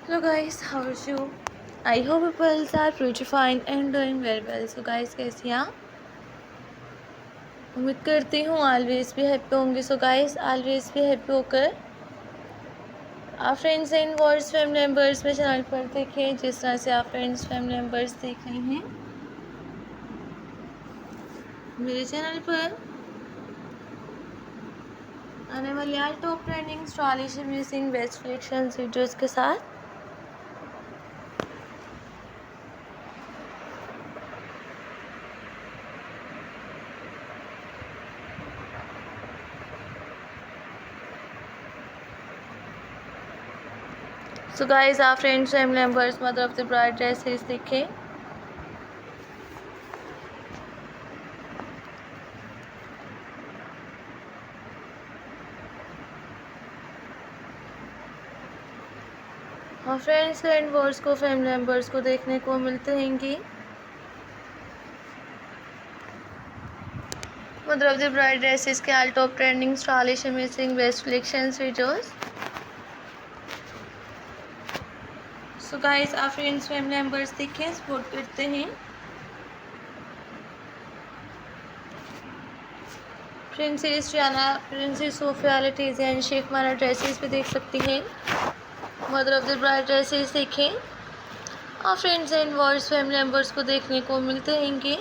Hello guys, how are you? I hope people are pretty fine and doing very well. So guys, कैसी हैं आप? उम्मीद करती हूँ ऑलवेज भी हैप्पी होंगे. सो गाइस, ऑलवेज भी हैप्पी होकर आप friends and words family members में चैनल पर देखें जिस तरह से आप फ्रेंड्स फैमिली मेम्बर्स देख रहे हैं मेरे चैनल पर आने वाली आज top trending stylish amazing best collection videos के साथ. सो गाइस, आप friends family members mother of the bride dresses देखें. हाँ फ्रेंड्स एंड वर्ड्स को फैमिली मेम्बर्स को देखने को मिलते रहेंगी. Mother of the bride dresses के all top trending stylish amazing best collections videos. So guys, आप फ्रेंड्स फैमिली मेम्बर्स देखें, सपोर्ट करते हैं. Princess Jana, princess Sofia, Letizia and sheikh मारा ड्रेसेस भी देख सकती हैं. Mother of the bride dresses देखें. आप friends and words family members को देखने को मिलते रहेंगे.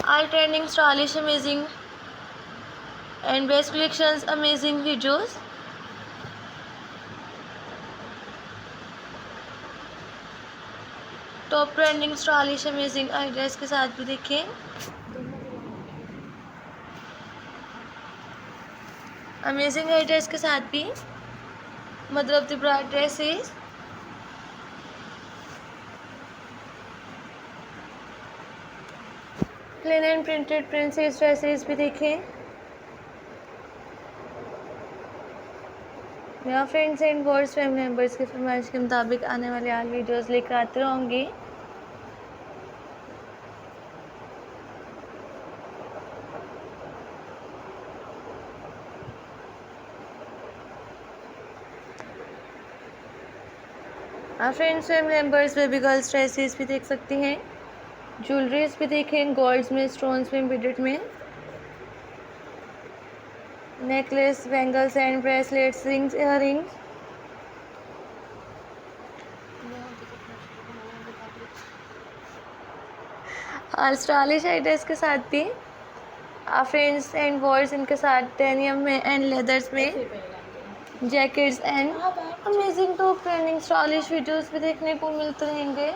All trending stylish amazing and best collections amazing videos. Top trending stylish amazing eye dress के साथ भी देखें. अमेजिंग आई ड्रेस के साथ भी mother of the bride dresses. Plain and printed princess dresses भी देखें. मेरा friends and words family members की फरमाइश के मुताबिक आने वाले आल वीडियोस लेकर आते रहूँगी. आप friends family members baby girls dresses भी देख सकती हैं. ज्वेलरीज भी देखें, गोल्ड्स में, स्टोन्स में, एम्ब्रॉयडर्ड में, necklace, bangles and bracelets, rings, ear rings. और स्टाइलिश आइडियाज़ के साथ भी आप फ्रेंड्स एंड वर्ड्स इनके साथ डेनियम में एंड लेदर्स में jackets and amazing top trending stylish videos भी देखने को मिलते रहेंगे.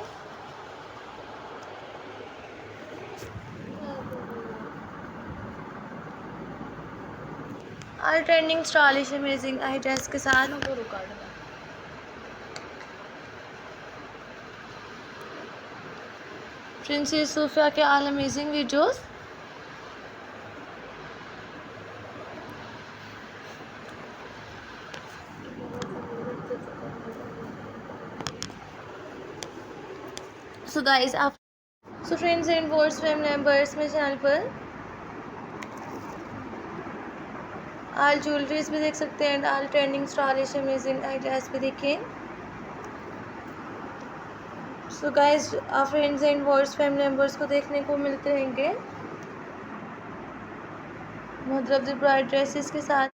All trending stylish amazing eye dress के साथ प्रिंसेस सोफिया के all amazing videos. So guys, आप so friends and words family members में चैनल पर ऑल ज्वेलरीज भी देख सकते हैं and all trending stylish amazing eye dress भी देखें. सो गाइस, आप friends and words family members को देखने को मिलते रहेंगे mother of the bride dresses के साथ.